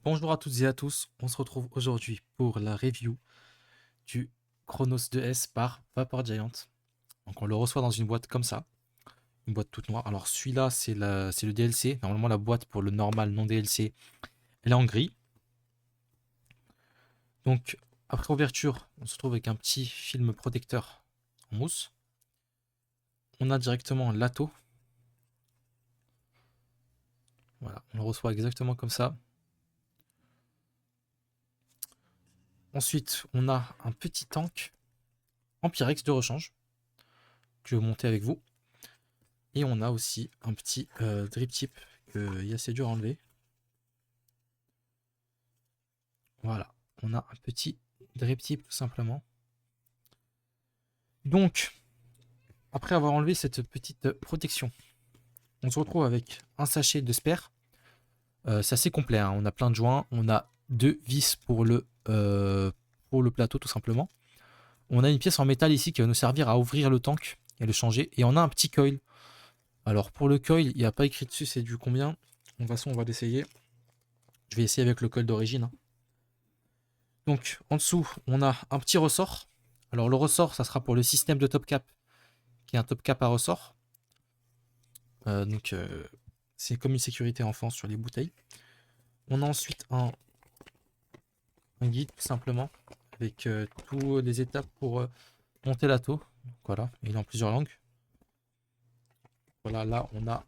Bonjour à toutes et à tous, on se retrouve aujourd'hui pour la review du Chronos 2S par Vapor Giant. Donc on le reçoit dans une boîte comme ça, une boîte toute noire. Alors celui-là c'est le DLC, normalement la boîte pour le normal non DLC elle est en gris. Donc après ouverture on se retrouve avec un petit film protecteur en mousse. On a directement l'ATO, voilà, on le reçoit exactement comme ça. Ensuite on a un petit tank en Pyrex de rechange que je vais monter avec vous. Et on a aussi un petit drip tip qu'il est assez dur à enlever. Voilà, on a un petit drip tip tout simplement. Donc, après avoir enlevé cette petite protection, on se retrouve avec un sachet de spare. C'est assez complet, hein. On a plein de joints, on a deux vis pour le plateau tout simplement. On a une pièce en métal ici qui va nous servir à ouvrir le tank et le changer. Et on a un petit coil. Alors pour le coil, il n'y a pas écrit dessus c'est du combien. De toute façon, on va l'essayer. Je vais essayer avec le coil d'origine, hein. Donc en dessous, on a un petit ressort. Alors le ressort, ça sera pour le système de top cap, qui est un top cap à ressort. Donc c'est comme une sécurité enfant sur les bouteilles. On a ensuite un guide tout simplement, avec toutes les étapes pour monter la taux. Voilà, il est en plusieurs langues. Voilà, là on a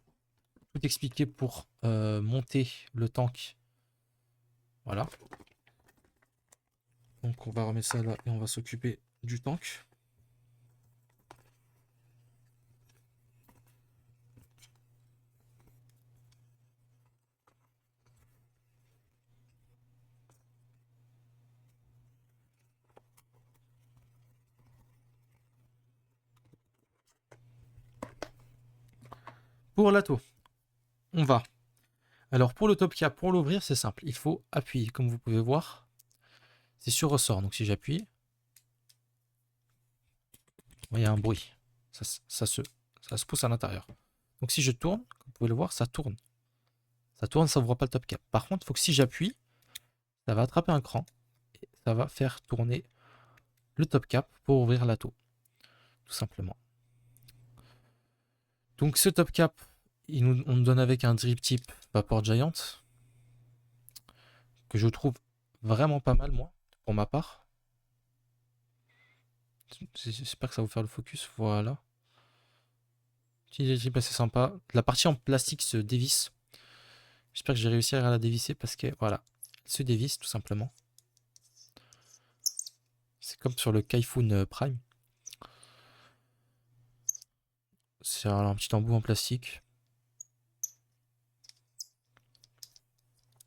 tout expliqué pour monter le tank. Voilà. Donc on va remettre ça là et on va s'occuper du tank. Pour la taux, on va. Alors pour le top cap, pour l'ouvrir, c'est simple. Il faut appuyer, comme vous pouvez voir. C'est sur ressort. Donc si j'appuie, il y a un bruit. Ça se pousse à l'intérieur. Donc si je tourne, comme vous pouvez le voir, ça tourne. Ça tourne, ça ne ouvre pas le top cap. Par contre, il faut que si j'appuie, ça va attraper un cran. Et ça va faire tourner le top cap pour ouvrir la taux. Tout simplement. Donc ce top cap, on nous donne avec un drip tip Vapor Giant. Que je trouve vraiment pas mal, moi, pour ma part. J'espère que ça va vous faire le focus. Voilà. Petit drip assez sympa. La partie en plastique se dévisse. J'espère que j'ai réussi à la dévisser parce que voilà, elle se dévisse tout simplement. C'est comme sur le Kaifun Prime. C'est un petit embout en plastique.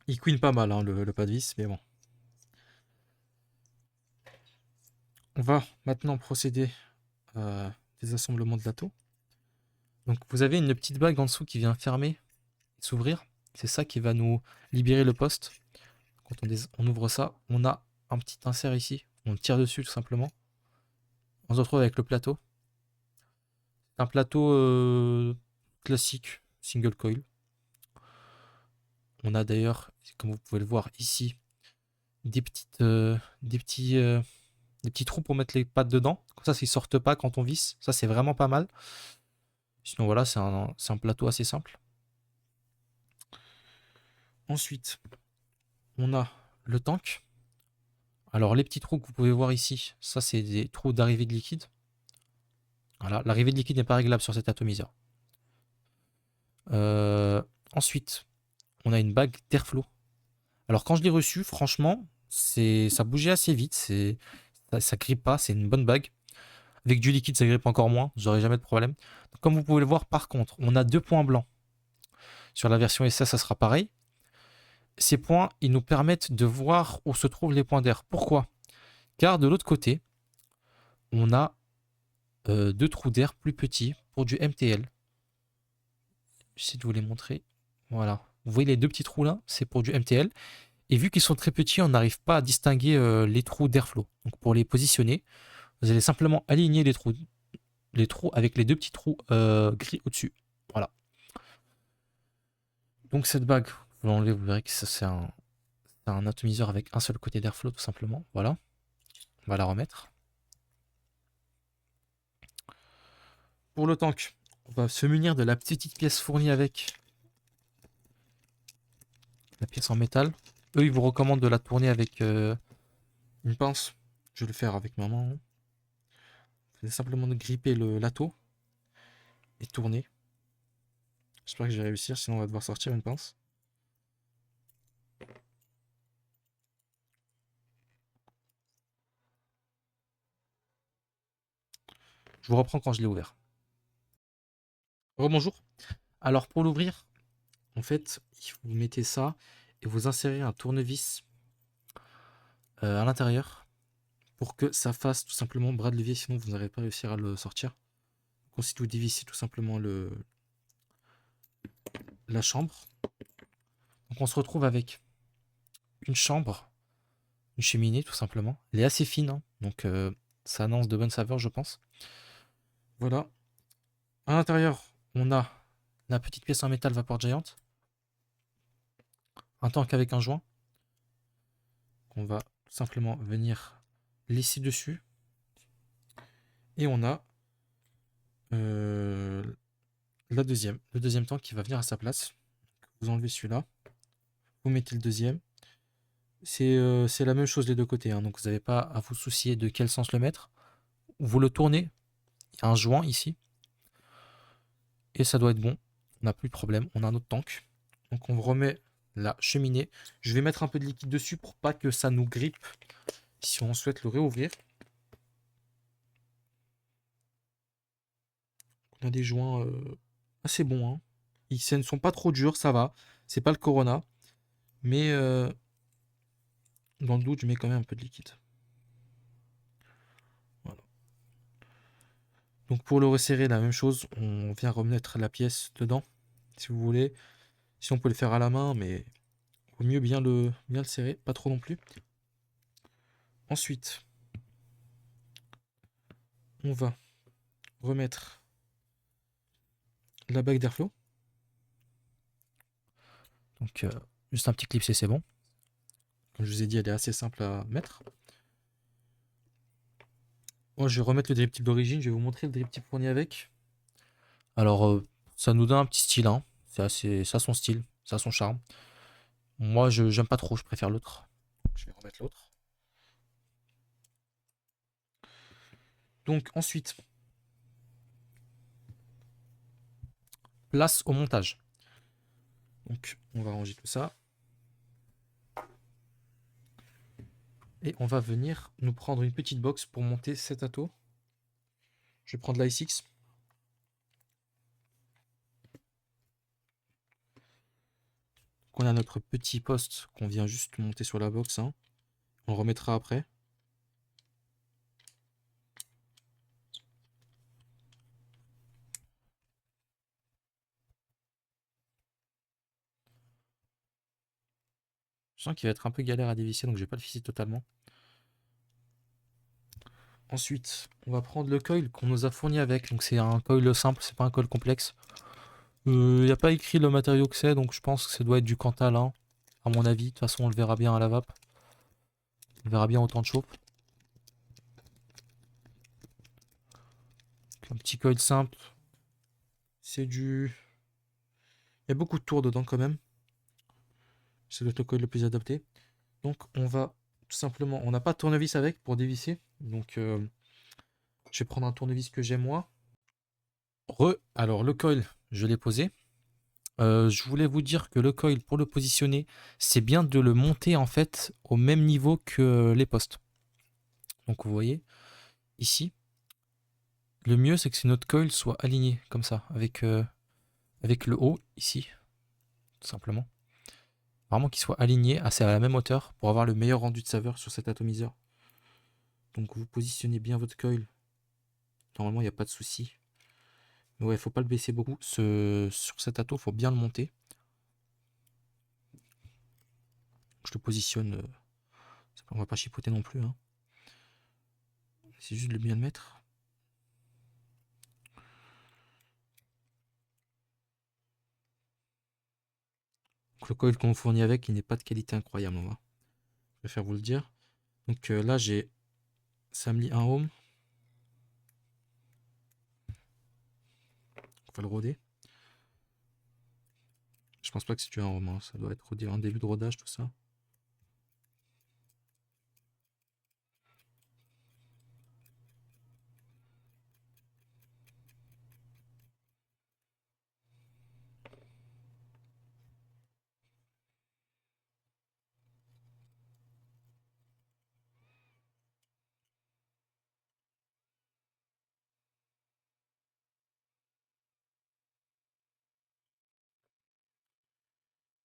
Il couine pas mal, hein, le pas de vis, mais bon. On va maintenant procéder à désassemblement de la taux. Donc vous avez une petite bague en dessous qui vient fermer, s'ouvrir. C'est ça qui va nous libérer le poste. Quand on ouvre ça, on a un petit insert ici. On tire dessus tout simplement. On se retrouve avec le plateau. Un plateau classique, single coil. On a d'ailleurs, comme vous pouvez le voir ici, des petits trous pour mettre les pattes dedans. Comme ça, ils sortent pas quand on visse. Ça, c'est vraiment pas mal. Sinon, voilà, c'est un plateau assez simple. Ensuite, on a le tank. Alors, les petits trous que vous pouvez voir ici, ça, c'est des trous d'arrivée de liquide. Voilà, l'arrivée de liquide n'est pas réglable sur cet atomiseur. Ensuite, on a une bague d'airflow. Alors quand je l'ai reçu, franchement, ça bougeait assez vite, ça grippe pas, c'est une bonne bague. Avec du liquide, ça grippe encore moins, j'aurais jamais de problème. Donc, comme vous pouvez le voir, par contre, on a deux points blancs. Sur la version SS, ça sera pareil. Ces points, ils nous permettent de voir où se trouvent les points d'air. Pourquoi? Car de l'autre côté, on a deux trous d'air plus petits pour du MTL. J'essaie de vous les montrer. Voilà. Vous voyez les deux petits trous là, c'est pour du MTL. Et vu qu'ils sont très petits, on n'arrive pas à distinguer les trous d'airflow. Donc pour les positionner, vous allez simplement aligner les trous avec les deux petits trous gris au-dessus. Voilà. Donc cette bague, vous l'enlevez, vous verrez que ça C'est un atomiseur avec un seul côté d'airflow tout simplement. Voilà. On va la remettre. Pour le tank, on va se munir de la petite pièce fournie avec la pièce en métal. Eux, ils vous recommandent de la tourner avec une pince. Je vais le faire avec ma main. C'est simplement de gripper le lato et tourner. J'espère que je vais réussir, sinon on va devoir sortir une pince. Je vous reprends quand je l'ai ouvert. Rebonjour. Alors pour l'ouvrir, en fait, vous mettez ça et vous insérez un tournevis à l'intérieur pour que ça fasse tout simplement bras de levier, sinon vous n'allez pas réussir à le sortir. Donc ensuite vous dévissez tout simplement la chambre. Donc on se retrouve avec une chambre, une cheminée tout simplement. Elle est assez fine, hein, donc ça annonce de bonnes saveurs je pense. Voilà. À l'intérieur, on a la petite pièce en métal Vapor Giant. Un tank avec un joint. On va tout simplement venir lisser dessus. Et on a le deuxième tank qui va venir à sa place. Vous enlevez celui-là. Vous mettez le deuxième. C'est la même chose les deux côtés, hein, donc vous n'avez pas à vous soucier de quel sens le mettre. Vous le tournez. Il y a un joint ici. Et ça doit être bon. On n'a plus de problème. On a un autre tank. Donc on remet la cheminée. Je vais mettre un peu de liquide dessus pour pas que ça nous grippe si on souhaite le réouvrir. On a des joints assez bons, hein. Ils ne sont pas trop durs, ça va. C'est pas le Corona. Mais dans le doute, je mets quand même un peu de liquide. Voilà. Donc pour le resserrer, la même chose. On vient remettre la pièce dedans, si vous voulez. Si on peut le faire à la main, mais vaut mieux bien le serrer, pas trop non plus. Ensuite, on va remettre la bague d'airflow. Donc juste un petit clip, c'est bon. Comme je vous ai dit, elle est assez simple à mettre. Moi, je vais remettre le drip tip d'origine. Je vais vous montrer le drip tip fourni avec. Alors, ça nous donne un petit style, hein. Ça a son style, ça a son charme. Moi, je j'aime pas trop, je préfère l'autre. Je vais remettre l'autre. Donc ensuite, place au montage. Donc on va ranger tout ça. Et on va venir nous prendre une petite box pour monter cet ato. Je vais prendre l'I6. Donc on a notre petit poste qu'on vient juste monter sur la box, hein. On le remettra après. Je sens qu'il va être un peu galère à dévisser, donc je vais pas le visser totalement. Ensuite, on va prendre le coil qu'on nous a fourni avec. Donc c'est un coil simple, c'est pas un coil complexe. Il n'y a pas écrit le matériau que c'est, donc je pense que ça doit être du Cantal, à mon avis. De toute façon, on le verra bien à la vape. On le verra bien au temps de chauffe. Un petit coil simple. C'est du... Il y a beaucoup de tours dedans quand même. C'est le coil le plus adapté. Donc on va tout simplement... On n'a pas de tournevis avec pour dévisser. Donc je vais prendre un tournevis que j'ai moi. Alors le coil, je l'ai posé. Je voulais vous dire que le coil, pour le positionner, c'est bien de le monter en fait au même niveau que les postes. Donc vous voyez, ici, le mieux c'est que notre coil soit aligné comme ça, avec le haut ici, tout simplement. Vraiment qu'il soit aligné à la même hauteur pour avoir le meilleur rendu de saveur sur cet atomiseur. Donc vous positionnez bien votre coil. Normalement il n'y a pas de souci. Mais ouais, faut pas le baisser beaucoup. Sur cet ato, faut bien le monter. Je le positionne. On va pas chipoter non plus, hein. C'est juste de bien le mettre. Donc le coil qu'on fournit avec, il n'est pas de qualité incroyable. Je préfère vous le dire. Donc là, j'ai Samli 1 ohm. On va le roder. Je pense pas que c'est du 1 ohm, hein. Ça doit être rodé en début de rodage, tout ça.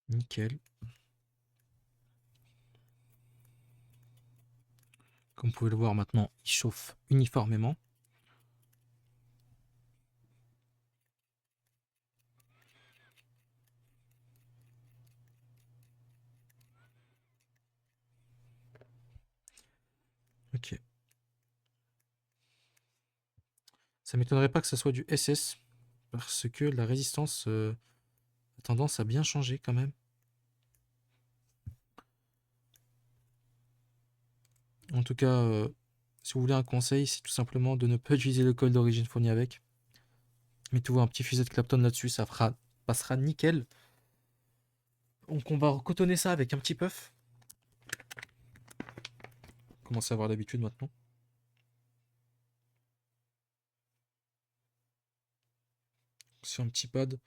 Nickel. Comme vous pouvez le voir maintenant, il chauffe uniformément. Ok. Ça m'étonnerait pas que ça soit du SS, parce que la résistance a tendance à bien changer quand même. En tout cas, si vous voulez un conseil, c'est tout simplement de ne pas utiliser le coil d'origine fourni avec. Mettez-vous un petit fuset de Clapton là-dessus, ça passera nickel. Donc on va recotonner ça avec un petit puff. Commencez à avoir l'habitude maintenant. C'est un petit pad.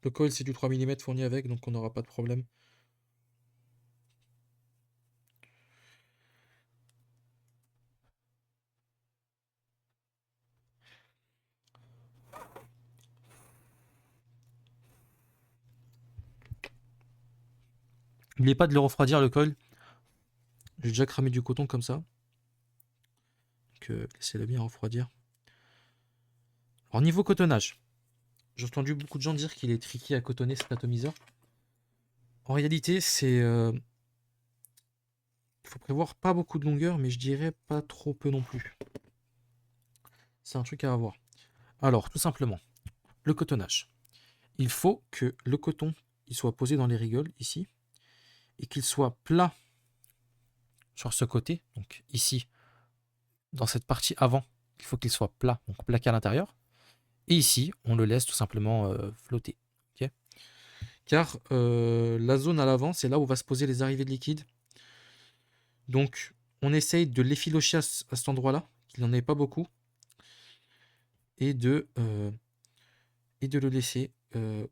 Le coil c'est du 3 mm fourni avec, donc on n'aura pas de problème. N'oubliez pas de le refroidir le coil. J'ai déjà cramé du coton comme ça. Donc laissez-le bien refroidir. Alors niveau cotonnage, j'ai entendu beaucoup de gens dire qu'il est tricky à cotonner cet atomiseur. En réalité, c'est... il faut prévoir pas beaucoup de longueur, mais je dirais pas trop peu non plus. C'est un truc à avoir. Alors, tout simplement, le cotonnage. Il faut que le coton il soit posé dans les rigoles, ici, et qu'il soit plat sur ce côté, donc ici, dans cette partie avant, il faut qu'il soit plat, donc plaqué à l'intérieur. Et ici, on le laisse tout simplement flotter. Okay, car la zone à l'avant, c'est là où va se poser les arrivées de liquide. Donc, on essaye de l'effilocher à cet endroit-là, qu'il n'en ait pas beaucoup, et de le laisser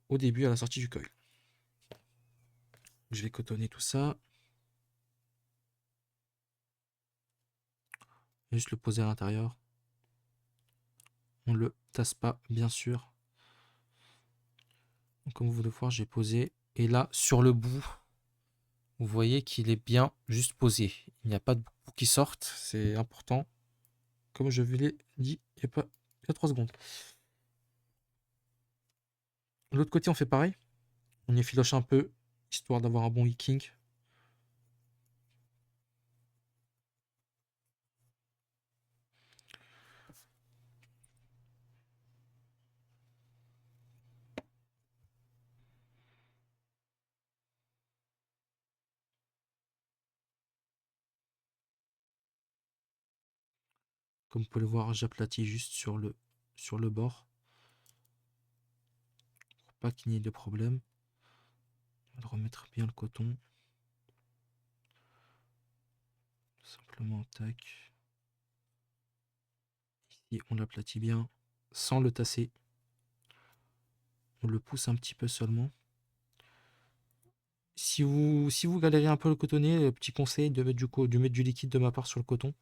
au début à la sortie du coil. Je vais cotonner tout ça. Juste le poser à l'intérieur. On ne le tasse pas, bien sûr. Donc, comme vous pouvez le voir, j'ai posé. Et là, sur le bout, vous voyez qu'il est bien juste posé. Il n'y a pas de bout qui sorte. C'est important. Comme je vous l'ai dit il y a 3 secondes. De l'autre côté, on fait pareil. On effiloche un peu, histoire d'avoir un bon wicking. Comme vous pouvez le voir, j'aplatis juste sur le bord. Pour pas qu'il n'y ait de problème. On va remettre bien le coton. Tout simplement, tac. Ici, on l'aplatit bien sans le tasser. On le pousse un petit peu seulement. Si vous galérez un peu le cotonner, petit conseil de mettre du liquide de ma part sur le coton.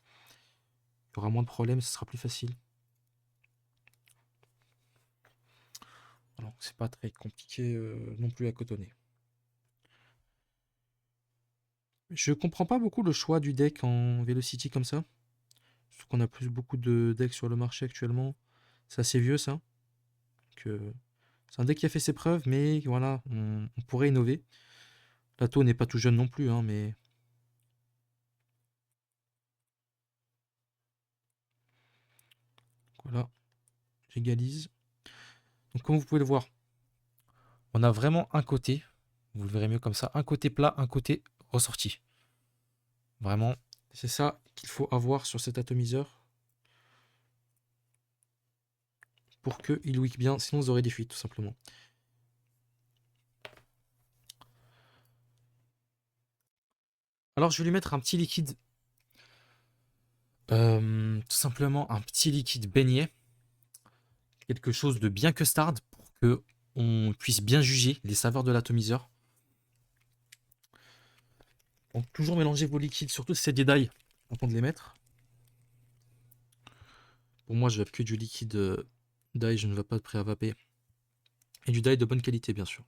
Il y aura moins de problèmes, ce sera plus facile. Alors, c'est pas très compliqué non plus à cotonner. Je comprends pas beaucoup le choix du deck en Velocity comme ça. Surtout qu'on a plus beaucoup de decks sur le marché actuellement. C'est assez vieux ça. C'est un deck qui a fait ses preuves, mais voilà, on pourrait innover. Lato n'est pas tout jeune non plus, hein, mais voilà, j'égalise. Donc comme vous pouvez le voir, on a vraiment un côté, vous le verrez mieux comme ça, un côté plat, un côté ressorti. Vraiment, c'est ça qu'il faut avoir sur cet atomiseur pour qu'il wick bien, sinon vous aurez des fuites tout simplement. Alors je vais lui mettre un petit liquide, tout simplement un petit liquide beignet, quelque chose de bien custard pour que on puisse bien juger les saveurs de l'atomiseur. Donc toujours mélanger vos liquides, surtout si c'est des d'ail, avant de les mettre. Pour moi, je vais que du liquide d'ail, je ne veux pas de pré-avapé. Et du d'ail de bonne qualité, bien sûr.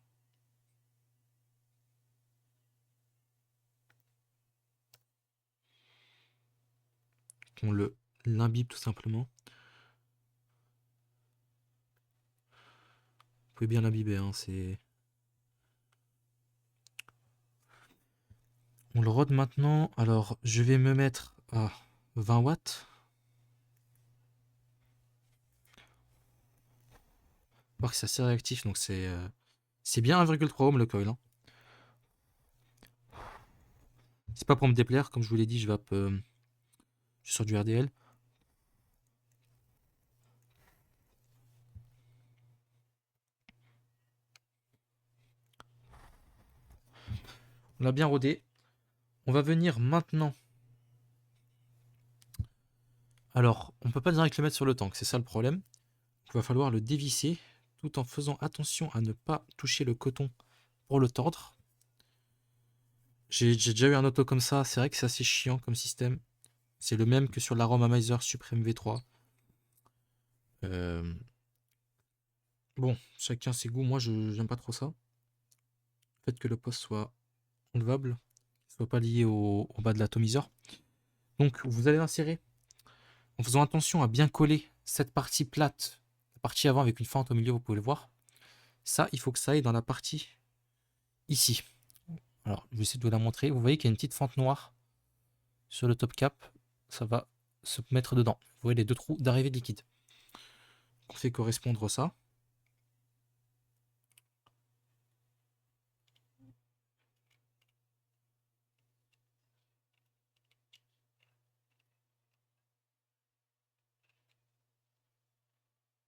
On l'imbibe tout simplement. Vous pouvez bien l'imbiber, hein, c'est... On le rôde maintenant. Alors, je vais me mettre à 20 watts. Voir que c'est assez réactif, donc c'est bien 1,3 ohm le coil. Hein. C'est pas pour me déplaire, comme je vous l'ai dit, je suis sur du RDL. On l'a bien rodé. On va venir maintenant. Alors, on peut pas direct le mettre sur le tank, c'est ça le problème. Il va falloir le dévisser tout en faisant attention à ne pas toucher le coton pour le tordre. J'ai déjà eu un auto comme ça, c'est vrai que c'est assez chiant comme système. C'est le même que sur l'Aromamizer Supreme V3. Bon, chacun ses goûts, moi je j'aime pas trop ça. Le fait que le poste soit enlevable, soit pas lié au bas de l'atomiseur. Donc vous allez l'insérer en faisant attention à bien coller cette partie plate, la partie avant avec une fente au milieu, vous pouvez le voir. Ça, il faut que ça aille dans la partie ici. Alors, je vais essayer de vous la montrer. Vous voyez qu'il y a une petite fente noire sur le top cap. Ça va se mettre dedans. Vous voyez les deux trous d'arrivée de liquide. On fait correspondre ça.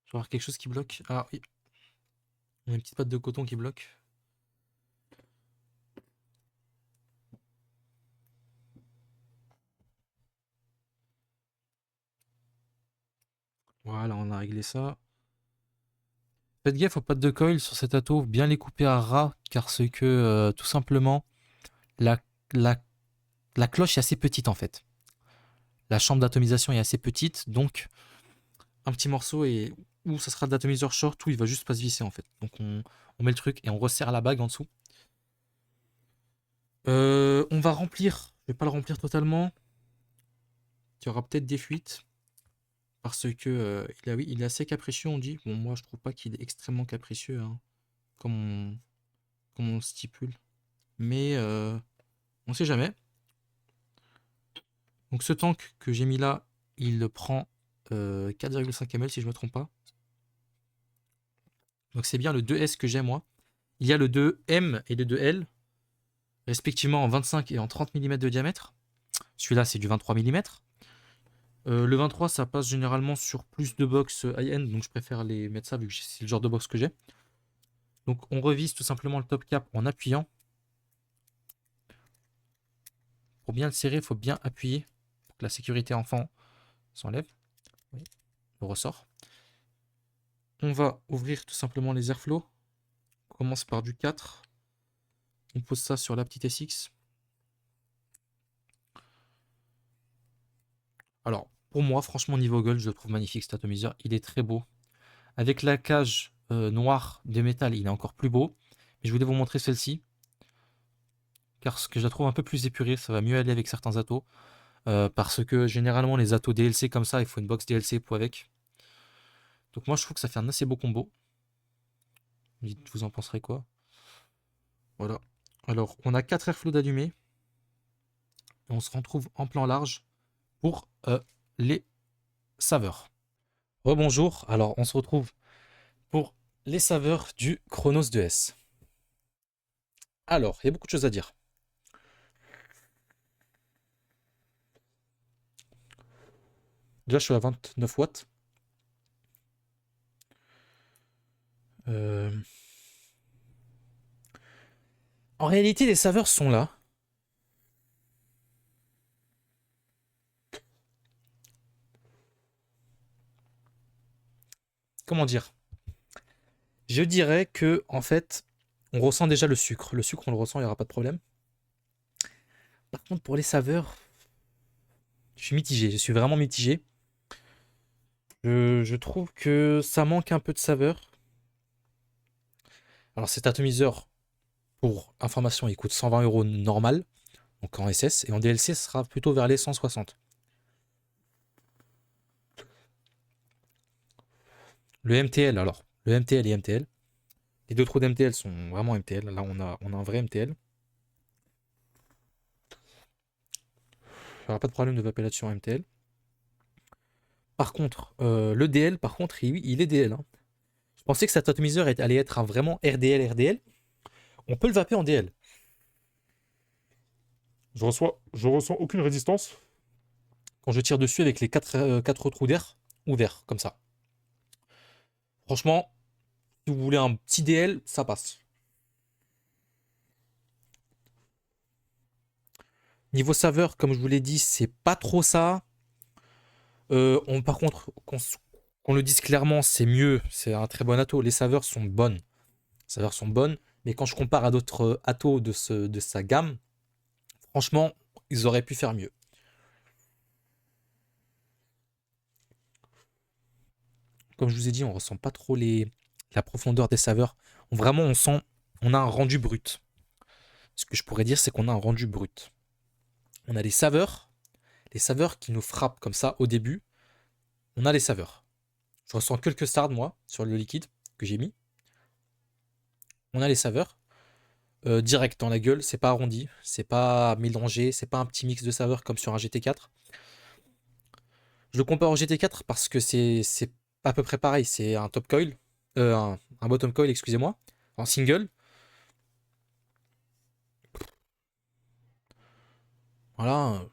Je vais avoir quelque chose qui bloque. Ah oui. Il y a une petite patte de coton qui bloque. Voilà, on a réglé ça. Faites gaffe aux pattes de coil sur cet ato, bien les couper à ras, car c'est que tout simplement, la, la, la cloche est assez petite en fait. La chambre d'atomisation est assez petite, donc un petit morceau et ou ça sera de l'atomiseur short ou il va juste pas se visser en fait. Donc on met le truc et on resserre la bague en dessous. On va remplir, je vais pas le remplir totalement. Il y aura peut-être des fuites. Parce que oui, il est assez capricieux, on dit. Bon, moi je trouve pas qu'il est extrêmement capricieux, hein, comme, comme on stipule. Mais on sait jamais. Donc ce tank que j'ai mis là, il prend 4,5 ml si je me trompe pas. Donc c'est bien le 2S que j'ai moi. Il y a le 2M et le 2L, respectivement en 25 et en 30 mm de diamètre. Celui-là c'est du 23 mm. Le 23 ça passe généralement sur plus de box high-end, donc je préfère les mettre ça vu que c'est le genre de box que j'ai. Donc on revise tout simplement le top cap en appuyant. Pour bien le serrer, il faut bien appuyer pour que la sécurité enfant s'enlève. Oui, le ressort. On va ouvrir tout simplement les airflows. On commence par du 4. On pose ça sur la petite SX. Alors, pour moi, franchement, niveau gold, je le trouve magnifique cet atomiseur. Il est très beau. Avec la cage noire de métal, il est encore plus beau. Mais je voulais vous montrer celle-ci. Car ce que je la trouve un peu plus épurée, ça va mieux aller avec certains atos. Parce que généralement, les atos DLC comme ça, il faut une box DLC pour avec. Donc moi, je trouve que ça fait un assez beau combo. Dites, vous en penserez quoi? Voilà. Alors, on a 4 airflows d'allumés. On se retrouve en plan large pour les saveurs. Rebonjour, alors on se retrouve pour les saveurs du Chronos 2S. Alors, il y a beaucoup de choses à dire. Déjà, je suis à 29 watts. Euh, En réalité, les saveurs sont là. Comment dire? Je dirais que, en fait, on ressent déjà le sucre. Le sucre, on le ressent, il n'y aura pas de problème. Par contre, pour les saveurs, je suis mitigé. Je suis vraiment mitigé. Je trouve que ça manque un peu de saveur. Alors, cet atomiseur, pour information, il coûte 120 euros normal, donc en SS, et en DLC, ce sera plutôt vers les 160. Le MTL, alors, le MTL et MTL. Les deux trous d'MTL sont vraiment MTL. Là, on a un vrai MTL. Il n'y aura pas de problème de vaper là-dessus en MTL. Par contre, le DL, par contre, oui, il est DL, hein. Je pensais que cet atomiseur allait être un vraiment RDL, RDL. On peut le vaper en DL. Je ressens aucune résistance quand je tire dessus avec les quatre trous d'air ouverts, comme ça. Franchement, si vous voulez un petit DL, ça passe. Niveau saveur, comme je vous l'ai dit, c'est pas trop ça. Par contre, qu'on le dise clairement, c'est mieux. C'est un très bon atto. Les saveurs sont bonnes. Les saveurs sont bonnes. Mais quand je compare à d'autres attos de sa gamme, franchement, ils auraient pu faire mieux. Comme je vous ai dit, on ressent pas trop la profondeur des saveurs. Vraiment, on a un rendu brut. Ce que je pourrais dire, c'est qu'on a un rendu brut. On a les saveurs qui nous frappent comme ça au début. On a les saveurs. Je ressens quelques sardes, moi, sur le liquide que j'ai mis. On a les saveurs. Direct dans la gueule, c'est pas arrondi, c'est pas mélangé, c'est pas un petit mix de saveurs comme sur un GT4. Je le compare au GT4 parce que c'est à peu près pareil, c'est un top coil, un bottom coil, excusez-moi, en single. Voilà,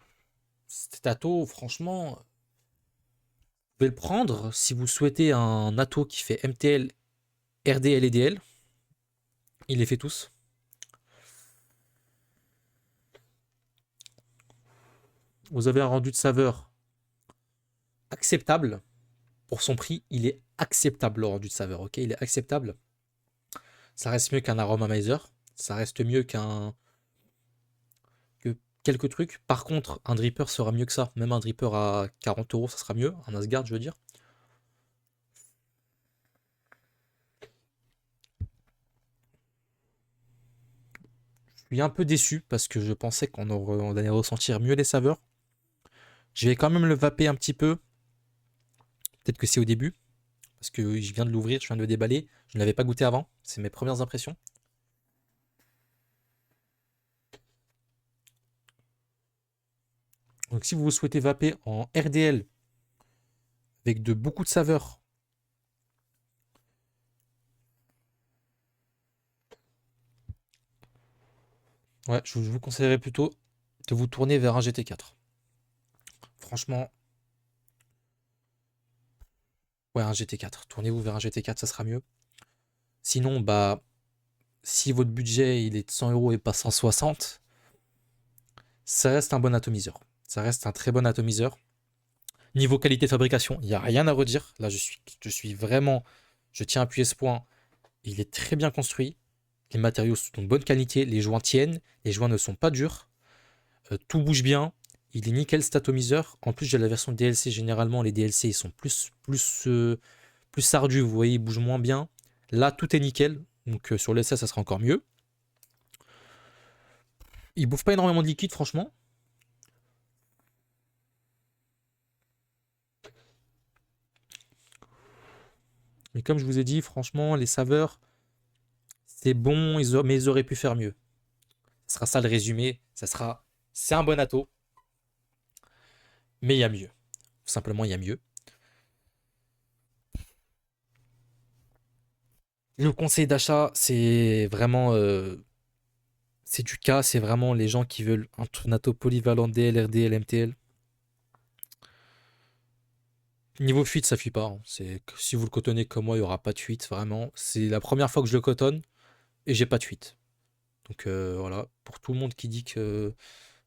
cet atto, franchement, vous pouvez le prendre si vous souhaitez un atto qui fait MTL, RDL et DL. Il les fait tous. Vous avez un rendu de saveur acceptable. Pour son prix, il est acceptable le rendu de saveur, ok? Il est acceptable. Ça reste mieux qu'un aromamizer. Ça reste mieux que quelques trucs. Par contre, un dripper sera mieux que ça. Même un dripper à 40 euros, ça sera mieux. Un Asgard, je veux dire. Je suis un peu déçu parce que je pensais on allait ressentir mieux les saveurs. Je vais quand même le vaper un petit peu. Peut-être que c'est au début. Parce que je viens de l'ouvrir, je viens de le déballer. Je ne l'avais pas goûté avant. C'est mes premières impressions. Donc si vous souhaitez vaper en RDL avec beaucoup de saveurs, ouais, je vous conseillerais plutôt de vous tourner vers un GT4. Franchement, ouais, un GT4. Tournez-vous vers un GT4, ça sera mieux. Sinon, bah, si votre budget il est de 100 euros et pas 160, ça reste un bon atomiseur. Ça reste un très bon atomiseur. Niveau qualité de fabrication, il n'y a rien à redire. Là, je suis vraiment, je tiens à appuyer ce point. Il est très bien construit. Les matériaux sont de bonne qualité. Les joints tiennent. Les joints ne sont pas durs. Tout bouge bien. Il est nickel cet atomiseur. En plus, j'ai la version DLC. Généralement, les DLC ils sont plus ardus. Vous voyez, ils bougent moins bien. Là, tout est nickel. Donc, sur l'essai, ça sera encore mieux. Il bouffe pas énormément de liquide, franchement. Mais comme je vous ai dit, franchement, les saveurs, c'est bon, mais ils auraient pu faire mieux. Ce sera ça le résumé. C'est un bon atto, mais il y a mieux. Simplement, il y a mieux. Le conseil d'achat, c'est vraiment, c'est du cas, c'est vraiment les gens qui veulent un atto polyvalent DL, RDL, MTL. Niveau fuite, ça fuit pas, hein. C'est que si vous le cotonnez comme moi, il y aura pas de fuite, vraiment. C'est la première fois que je le cotonne et j'ai pas de fuite. Donc voilà, pour tout le monde qui dit que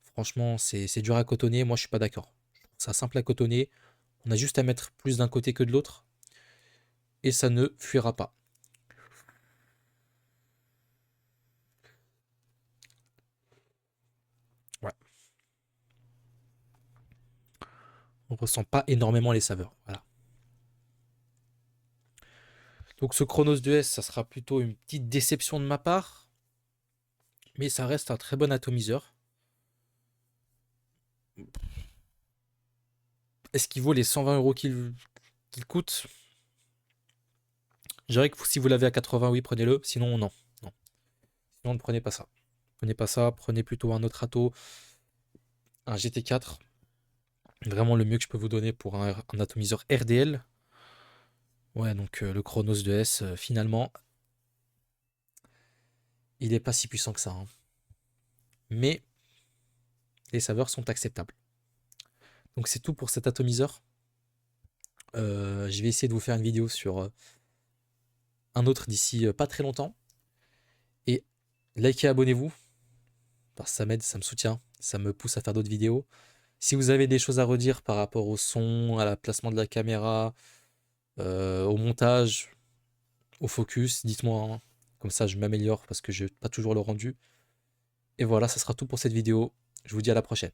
franchement c'est dur à cotonner, moi je suis pas d'accord. C'est simple à cotonner, on a juste à mettre plus d'un côté que de l'autre et ça ne fuira pas. Ouais. On ressent pas énormément les saveurs. Voilà. Donc ce Chronos 2S, ça sera plutôt une petite déception de ma part, mais ça reste un très bon atomiseur. Est-ce qu'il vaut les 120 € qu'il coûte? Je dirais que si vous l'avez à 80, oui, prenez-le. Sinon, non. Non. Sinon, ne prenez pas ça. Prenez pas ça, prenez plutôt un autre ato, un GT4. Vraiment le mieux que je peux vous donner pour un atomiseur RDL. Ouais, donc le Chronos 2S, finalement, il n'est pas si puissant que ça, hein. Mais les saveurs sont acceptables. Donc c'est tout pour cet atomiseur. Je vais essayer de vous faire une vidéo sur un autre d'ici pas très longtemps. Et likez, abonnez-vous, parce que ça m'aide, ça me soutient, ça me pousse à faire d'autres vidéos. Si vous avez des choses à redire par rapport au son, à la placement de la caméra, au montage, au focus, dites-moi, hein. Comme ça je m'améliore parce que je n'ai pas toujours le rendu. Et voilà, ça sera tout pour cette vidéo. Je vous dis à la prochaine.